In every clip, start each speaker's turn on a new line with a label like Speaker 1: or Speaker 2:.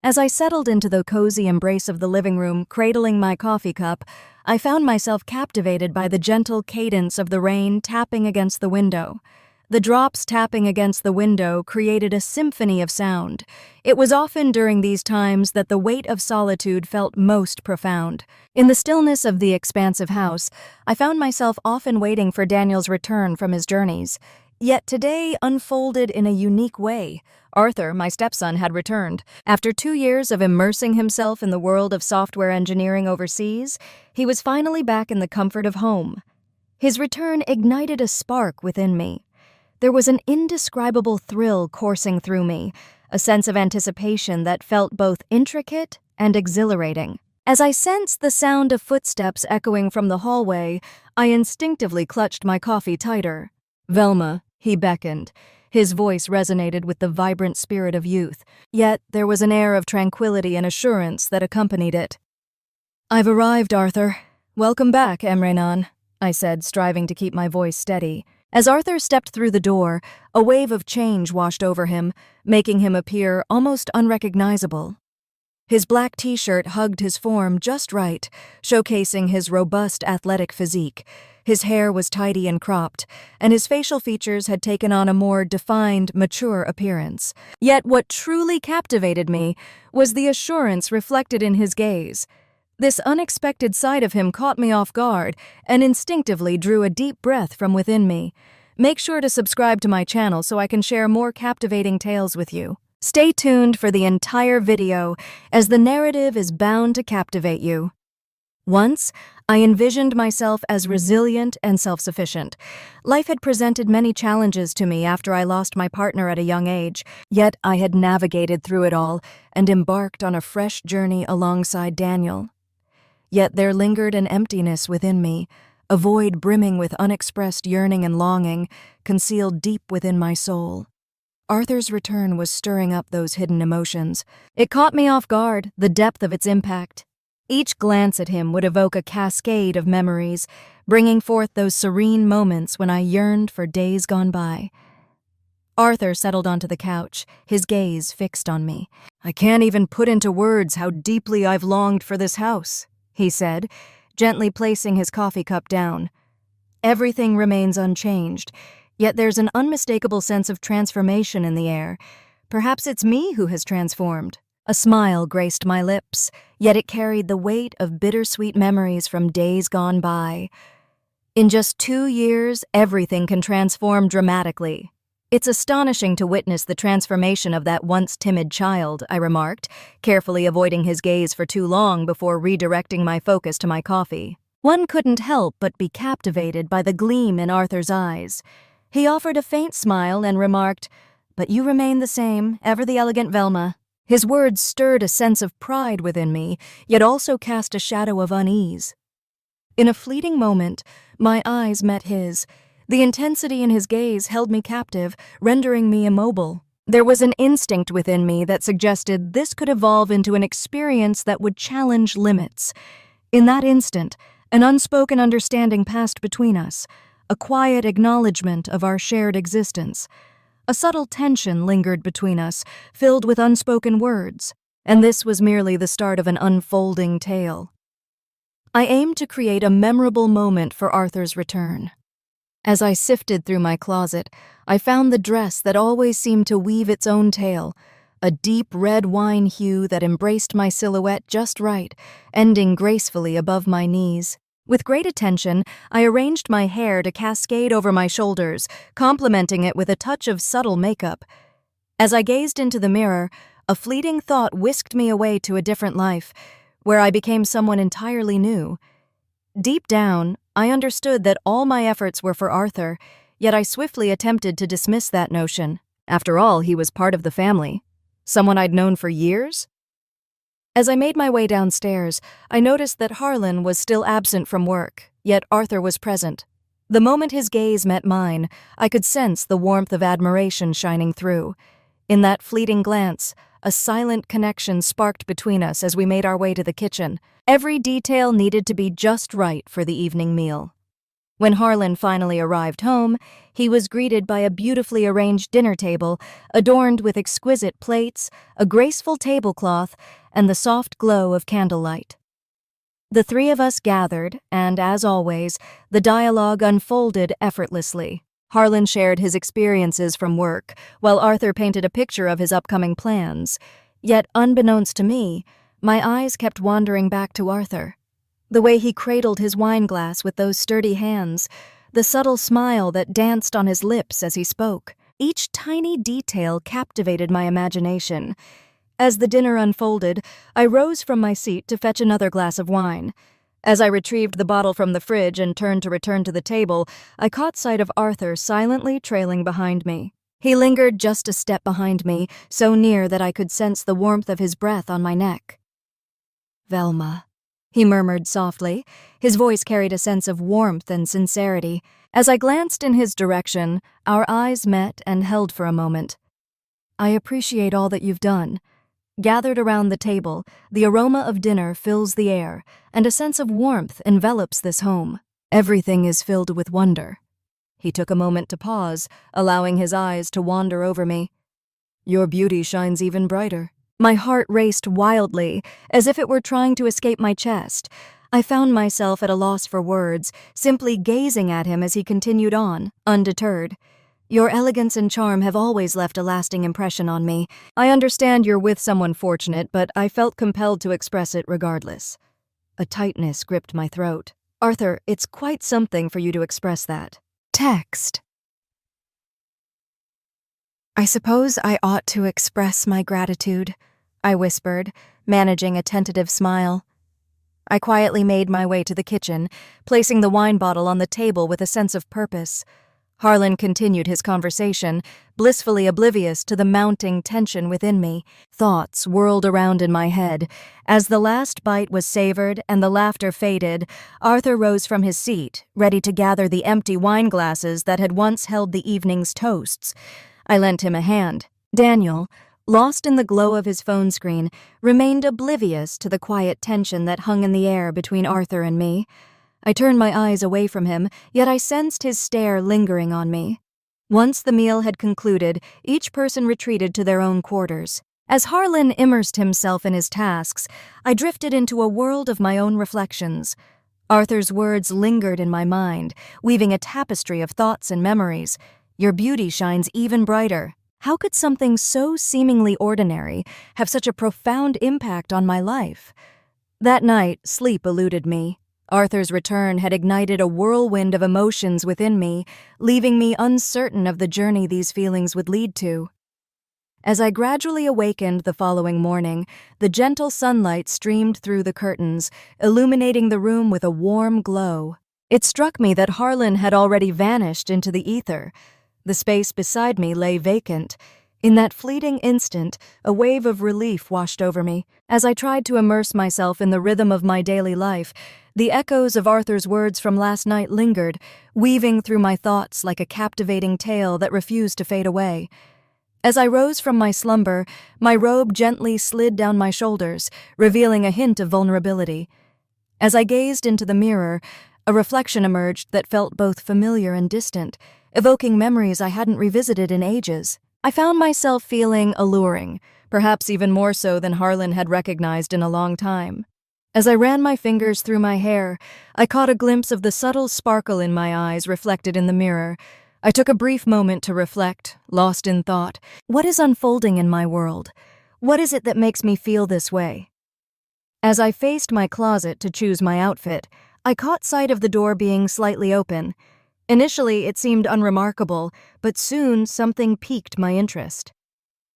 Speaker 1: As I settled into the cozy embrace of the living room, cradling my coffee cup, I found myself captivated by the gentle cadence of the rain tapping against the window. The drops tapping against the window created a symphony of sound. It was often during these times that the weight of solitude felt most profound. In the stillness of the expansive house, I found myself often waiting for Daniel's return from his journeys. Yet today unfolded in a unique way. Arthur, my stepson, had returned. After 2 years of immersing himself in the world of software engineering overseas, he was finally back in the comfort of home. His return ignited a spark within me. There was an indescribable thrill coursing through me, a sense of anticipation that felt both intricate and exhilarating. As I sensed the sound of footsteps echoing from the hallway, I instinctively clutched my coffee tighter. "Velma," he beckoned. His voice resonated with the vibrant spirit of youth, yet there was an air of tranquility and assurance that accompanied it. "I've arrived, Arthur. Welcome back, Emrenan," I said, striving to keep my voice steady. As Arthur stepped through the door, a wave of change washed over him, making him appear almost unrecognizable. His black t-shirt hugged his form just right, showcasing his robust athletic physique. His hair was tidy and cropped, and his facial features had taken on a more defined, mature appearance. Yet what truly captivated me was the assurance reflected in his gaze. This unexpected side of him caught me off guard and instinctively drew a deep breath from within me. Make sure to subscribe to my channel so I can share more captivating tales with you. Stay tuned for the entire video, as the narrative is bound to captivate you. Once, I envisioned myself as resilient and self-sufficient. Life had presented many challenges to me after I lost my partner at a young age, yet I had navigated through it all and embarked on a fresh journey alongside Daniel. Yet there lingered an emptiness within me, a void brimming with unexpressed yearning and longing, concealed deep within my soul. Arthur's return was stirring up those hidden emotions. It caught me off guard, the depth of its impact. Each glance at him would evoke a cascade of memories, bringing forth those serene moments when I yearned for days gone by. Arthur settled onto the couch, his gaze fixed on me. "I can't even put into words how deeply I've longed for this house," he said, gently placing his coffee cup down. "Everything remains unchanged, yet there's an unmistakable sense of transformation in the air. Perhaps it's me who has transformed." A smile graced my lips, yet it carried the weight of bittersweet memories from days gone by. In just 2 years, everything can transform dramatically. "It's astonishing to witness the transformation of that once timid child," I remarked, carefully avoiding his gaze for too long before redirecting my focus to my coffee. One couldn't help but be captivated by the gleam in Arthur's eyes. He offered a faint smile and remarked, "But you remain the same, ever the elegant Velma." His words stirred a sense of pride within me, yet also cast a shadow of unease. In a fleeting moment, my eyes met his. The intensity in his gaze held me captive, rendering me immobile. There was an instinct within me that suggested this could evolve into an experience that would challenge limits. In that instant, an unspoken understanding passed between us, a quiet acknowledgement of our shared existence. A subtle tension lingered between us, filled with unspoken words, and this was merely the start of an unfolding tale. I aimed to create a memorable moment for Arthur's return. As I sifted through my closet, I found the dress that always seemed to weave its own tale, a deep red wine hue that embraced my silhouette just right, ending gracefully above my knees. With great attention, I arranged my hair to cascade over my shoulders, complementing it with a touch of subtle makeup. As I gazed into the mirror, a fleeting thought whisked me away to a different life, where I became someone entirely new. Deep down, I understood that all my efforts were for Arthur, yet I swiftly attempted to dismiss that notion. After all, he was part of the family, someone I'd known for years. As I made my way downstairs, I noticed that Harlan was still absent from work, yet Arthur was present. The moment his gaze met mine, I could sense the warmth of admiration shining through. In that fleeting glance, a silent connection sparked between us as we made our way to the kitchen. Every detail needed to be just right for the evening meal. When Harlan finally arrived home, he was greeted by a beautifully arranged dinner table adorned with exquisite plates, a graceful tablecloth, and the soft glow of candlelight. The three of us gathered, and as always, the dialogue unfolded effortlessly. Harlan shared his experiences from work, while Arthur painted a picture of his upcoming plans. Yet, unbeknownst to me, my eyes kept wandering back to Arthur. The way he cradled his wine glass with those sturdy hands, the subtle smile that danced on his lips as he spoke. Each tiny detail captivated my imagination. As the dinner unfolded, I rose from my seat to fetch another glass of wine. As I retrieved the bottle from the fridge and turned to return to the table, I caught sight of Arthur silently trailing behind me. He lingered just a step behind me, so near that I could sense the warmth of his breath on my neck. "Velma," he murmured softly. His voice carried a sense of warmth and sincerity. As I glanced in his direction, our eyes met and held for a moment. "I appreciate all that you've done." Gathered around the table, the aroma of dinner fills the air, and a sense of warmth envelops this home. Everything is filled with wonder. He took a moment to pause, allowing his eyes to wander over me. "Your beauty shines even brighter." My heart raced wildly, as if it were trying to escape my chest. I found myself at a loss for words, simply gazing at him as he continued on, undeterred. "Your elegance and charm have always left a lasting impression on me. I understand you're with someone fortunate, but I felt compelled to express it regardless." A tightness gripped my throat. "Arthur, it's quite something for you to express that." Text. "I suppose I ought to express my gratitude," I whispered, managing a tentative smile. I quietly made my way to the kitchen, placing the wine bottle on the table with a sense of purpose. Harlan continued his conversation, blissfully oblivious to the mounting tension within me. Thoughts whirled around in my head. As the last bite was savored and the laughter faded, Arthur rose from his seat, ready to gather the empty wine glasses that had once held the evening's toasts. I lent him a hand. Daniel, lost in the glow of his phone screen, remained oblivious to the quiet tension that hung in the air between Arthur and me. I turned my eyes away from him, yet I sensed his stare lingering on me. Once the meal had concluded, each person retreated to their own quarters. As Harlan immersed himself in his tasks, I drifted into a world of my own reflections. Arthur's words lingered in my mind, weaving a tapestry of thoughts and memories. "Your beauty shines even brighter." How could something so seemingly ordinary have such a profound impact on my life? That night, sleep eluded me. Arthur's return had ignited a whirlwind of emotions within me, leaving me uncertain of the journey these feelings would lead to. As I gradually awakened the following morning, the gentle sunlight streamed through the curtains, illuminating the room with a warm glow. It struck me that Harlan had already vanished into the ether. The space beside me lay vacant. In that fleeting instant, a wave of relief washed over me. As I tried to immerse myself in the rhythm of my daily life, the echoes of Arthur's words from last night lingered, weaving through my thoughts like a captivating tale that refused to fade away. As I rose from my slumber, my robe gently slid down my shoulders, revealing a hint of vulnerability. As I gazed into the mirror, a reflection emerged that felt both familiar and distant, evoking memories I hadn't revisited in ages. I found myself feeling alluring, perhaps even more so than Harlan had recognized in a long time. As I ran my fingers through my hair, I caught a glimpse of the subtle sparkle in my eyes reflected in the mirror. I took a brief moment to reflect, lost in thought. What is unfolding in my world? What is it that makes me feel this way? As I faced my closet to choose my outfit, I caught sight of the door being slightly open. Initially, it seemed unremarkable, but soon something piqued my interest.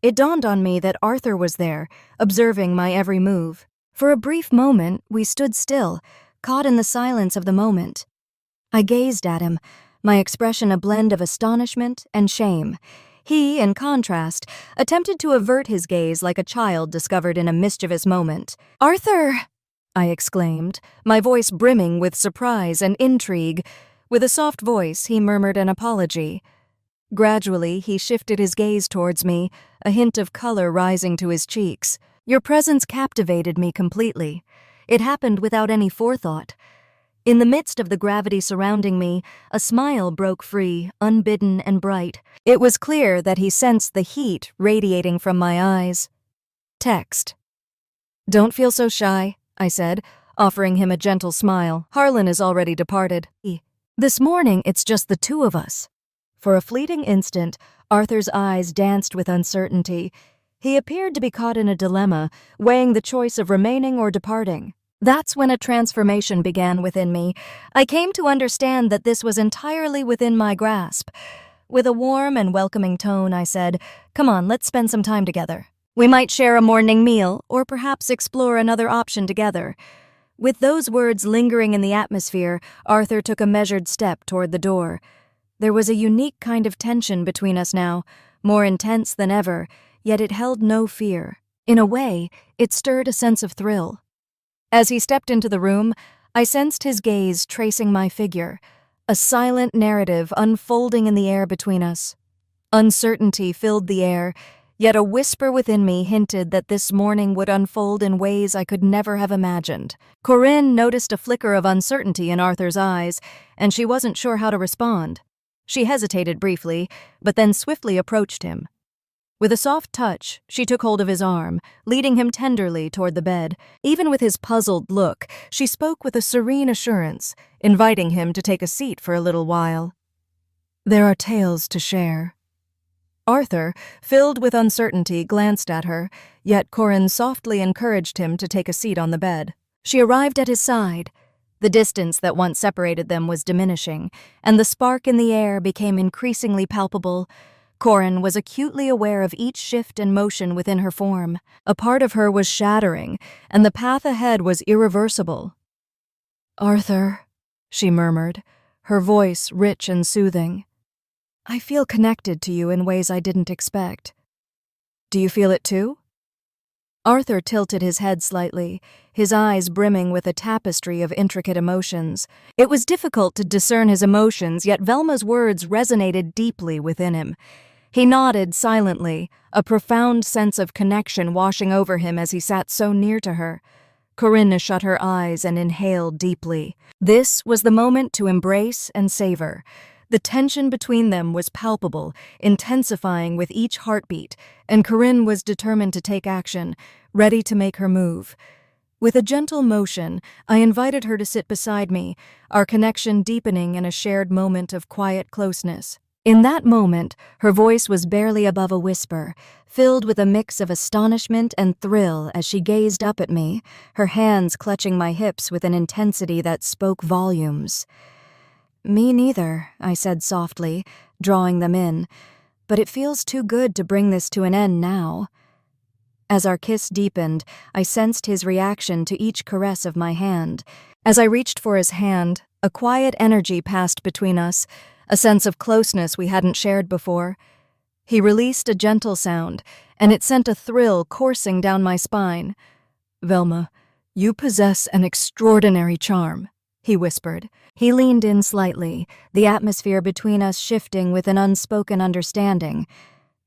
Speaker 1: It dawned on me that Arthur was there, observing my every move. For a brief moment, we stood still, caught in the silence of the moment. I gazed at him, my expression a blend of astonishment and shame. He, in contrast, attempted to avert his gaze like a child discovered in a mischievous moment. "Arthur!" I exclaimed, my voice brimming with surprise and intrigue. With a soft voice, he murmured an apology. Gradually, he shifted his gaze towards me, a hint of color rising to his cheeks. "Your presence captivated me completely. It happened without any forethought." In the midst of the gravity surrounding me, a smile broke free, unbidden and bright. It was clear that he sensed the heat radiating from my eyes. Text. "Don't feel so shy," I said, offering him a gentle smile. "Harlan is already departed. This morning it's just the two of us." For a fleeting instant, Arthur's eyes danced with uncertainty. He appeared to be caught in a dilemma, weighing the choice of remaining or departing. That's when a transformation began within me. I came to understand that this was entirely within my grasp. With a warm and welcoming tone, I said, "Come on, let's spend some time together. We might share a morning meal, or perhaps explore another option together." With those words lingering in the atmosphere, Arthur took a measured step toward the door. There was a unique kind of tension between us now, more intense than ever, yet it held no fear. In a way, it stirred a sense of thrill. As he stepped into the room, I sensed his gaze tracing my figure, a silent narrative unfolding in the air between us. Uncertainty filled the air, yet a whisper within me hinted that this morning would unfold in ways I could never have imagined. Corinne noticed a flicker of uncertainty in Arthur's eyes, and she wasn't sure how to respond. She hesitated briefly, but then swiftly approached him. With a soft touch, she took hold of his arm, leading him tenderly toward the bed. Even with his puzzled look, she spoke with a serene assurance, inviting him to take a seat for a little while. "There are tales to share." Arthur, filled with uncertainty, glanced at her, yet Corinne softly encouraged him to take a seat on the bed. She arrived at his side. The distance that once separated them was diminishing, and the spark in the air became increasingly palpable. Corinne was acutely aware of each shift and motion within her form. A part of her was shattering, and the path ahead was irreversible. "Arthur," she murmured, her voice rich and soothing. "I feel connected to you in ways I didn't expect. Do you feel it too?" Arthur tilted his head slightly, his eyes brimming with a tapestry of intricate emotions. It was difficult to discern his emotions, yet Velma's words resonated deeply within him. He nodded silently, a profound sense of connection washing over him as he sat so near to her. Corinne shut her eyes and inhaled deeply. This was the moment to embrace and savor. The tension between them was palpable, intensifying with each heartbeat, and Corinne was determined to take action, ready to make her move. With a gentle motion, I invited her to sit beside me, our connection deepening in a shared moment of quiet closeness. In that moment, her voice was barely above a whisper, filled with a mix of astonishment and thrill as she gazed up at me, her hands clutching my hips with an intensity that spoke volumes. "Me neither," I said softly, drawing them in, "but it feels too good to bring this to an end now." As our kiss deepened, I sensed his reaction to each caress of my hand. As I reached for his hand, a quiet energy passed between us, a sense of closeness we hadn't shared before. He released a gentle sound, and it sent a thrill coursing down my spine. "Velma, you possess an extraordinary charm," he whispered. He leaned in slightly, the atmosphere between us shifting with an unspoken understanding.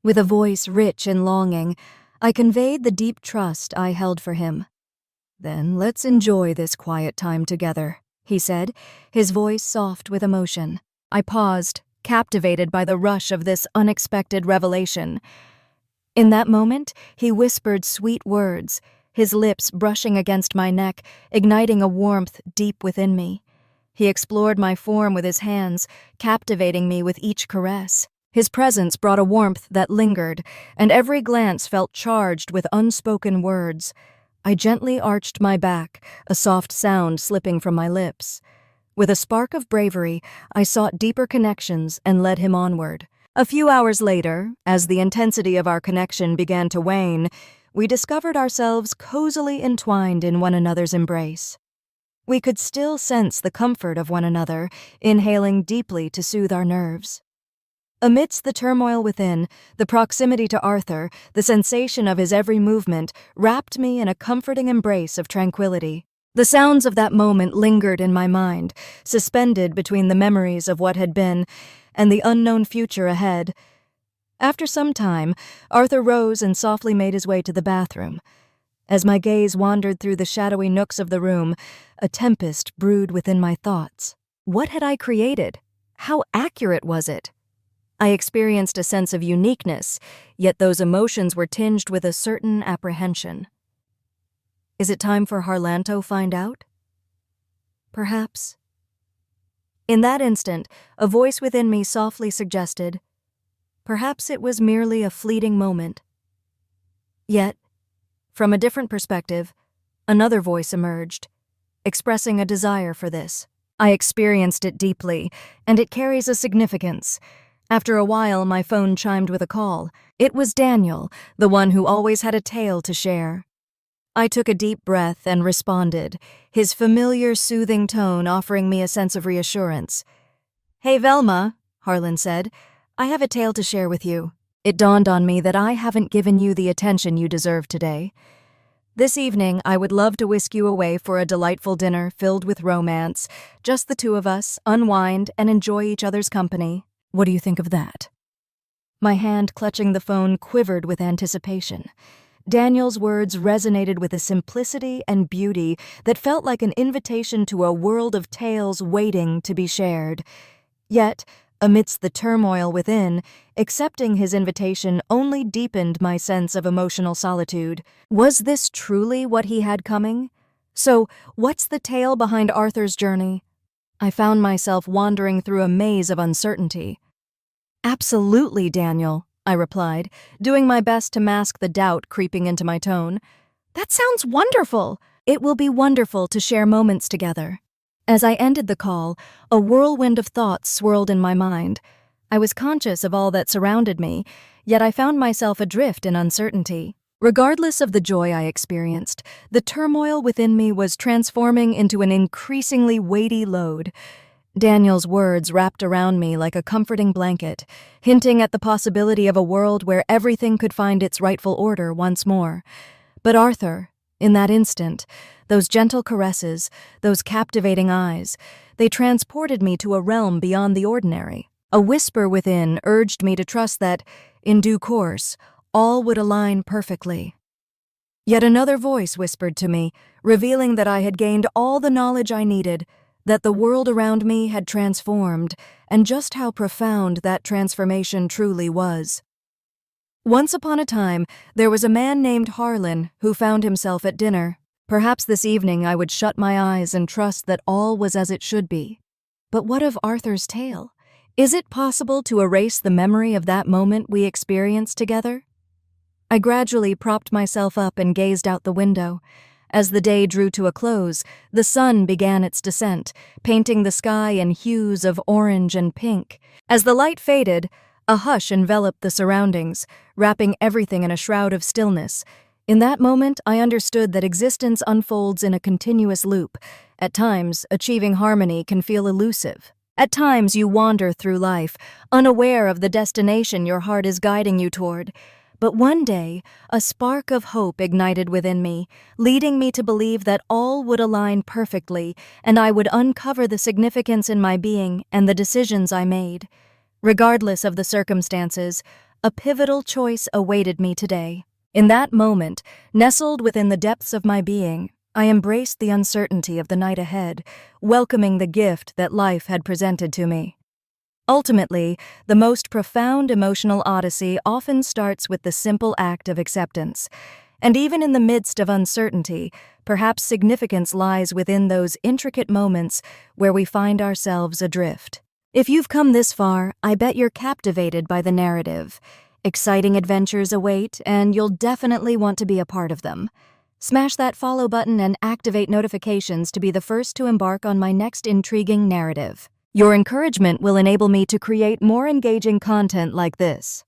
Speaker 1: With a voice rich in longing, I conveyed the deep trust I held for him. "Then let's enjoy this quiet time together," he said, his voice soft with emotion. I paused, captivated by the rush of this unexpected revelation. In that moment, he whispered sweet words, his lips brushing against my neck, igniting a warmth deep within me. He explored my form with his hands, captivating me with each caress. His presence brought a warmth that lingered, and every glance felt charged with unspoken words. I gently arched my back, a soft sound slipping from my lips. With a spark of bravery, I sought deeper connections and led him onward. A few hours later, as the intensity of our connection began to wane, we discovered ourselves cozily entwined in one another's embrace. We could still sense the comfort of one another, inhaling deeply to soothe our nerves. Amidst the turmoil within, the proximity to Arthur, the sensation of his every movement, wrapped me in a comforting embrace of tranquility. The sounds of that moment lingered in my mind, suspended between the memories of what had been and the unknown future ahead. After some time, Arthur rose and softly made his way to the bathroom. As my gaze wandered through the shadowy nooks of the room, a tempest brewed within my thoughts. What had I created? How accurate was it? I experienced a sense of uniqueness, yet those emotions were tinged with a certain apprehension. Is it time for Harlanto find out? Perhaps. In that instant, a voice within me softly suggested, perhaps it was merely a fleeting moment. Yet, from a different perspective, another voice emerged, expressing a desire for this. I experienced it deeply, and it carries a significance. After a while, my phone chimed with a call. It was Daniel, the one who always had a tale to share. I took a deep breath and responded, his familiar, soothing tone offering me a sense of reassurance. "Hey, Velma," Harlan said, "I have a tale to share with you. It dawned on me that I haven't given you the attention you deserve today. This evening, I would love to whisk you away for a delightful dinner filled with romance, just the two of us, unwind and enjoy each other's company. What do you think of that?" My hand clutching the phone quivered with anticipation. Daniel's words resonated with a simplicity and beauty that felt like an invitation to a world of tales waiting to be shared. Yet, amidst the turmoil within, accepting his invitation only deepened my sense of emotional solitude. Was this truly what he had coming? So, what's the tale behind Arthur's journey? I found myself wandering through a maze of uncertainty. "Absolutely, Daniel," I replied, doing my best to mask the doubt creeping into my tone. "That sounds wonderful. It will be wonderful to share moments together." As I ended the call, a whirlwind of thoughts swirled in my mind. I was conscious of all that surrounded me, yet I found myself adrift in uncertainty. Regardless of the joy I experienced, the turmoil within me was transforming into an increasingly weighty load. Daniel's words wrapped around me like a comforting blanket, hinting at the possibility of a world where everything could find its rightful order once more. But Arthur, in that instant, those gentle caresses, those captivating eyes, they transported me to a realm beyond the ordinary. A whisper within urged me to trust that, in due course, all would align perfectly. Yet another voice whispered to me, revealing that I had gained all the knowledge I needed, that the world around me had transformed, and just how profound that transformation truly was. Once upon a time, there was a man named Harlan who found himself at dinner. Perhaps this evening I would shut my eyes and trust that all was as it should be. But what of Arthur's tale? Is it possible to erase the memory of that moment we experienced together? I gradually propped myself up and gazed out the window. As the day drew to a close, the sun began its descent, painting the sky in hues of orange and pink. As the light faded, a hush enveloped the surroundings, wrapping everything in a shroud of stillness. In that moment, I understood that existence unfolds in a continuous loop. At times, achieving harmony can feel elusive. At times, you wander through life, unaware of the destination your heart is guiding you toward. But one day, a spark of hope ignited within me, leading me to believe that all would align perfectly and I would uncover the significance in my being and the decisions I made. Regardless of the circumstances, a pivotal choice awaited me today. In that moment, nestled within the depths of my being, I embraced the uncertainty of the night ahead, welcoming the gift that life had presented to me. Ultimately, the most profound emotional odyssey often starts with the simple act of acceptance. And even in the midst of uncertainty, perhaps significance lies within those intricate moments where we find ourselves adrift. If you've come this far, I bet you're captivated by the narrative. Exciting adventures await, and you'll definitely want to be a part of them. Smash that follow button and activate notifications to be the first to embark on my next intriguing narrative. Your encouragement will enable me to create more engaging content like this.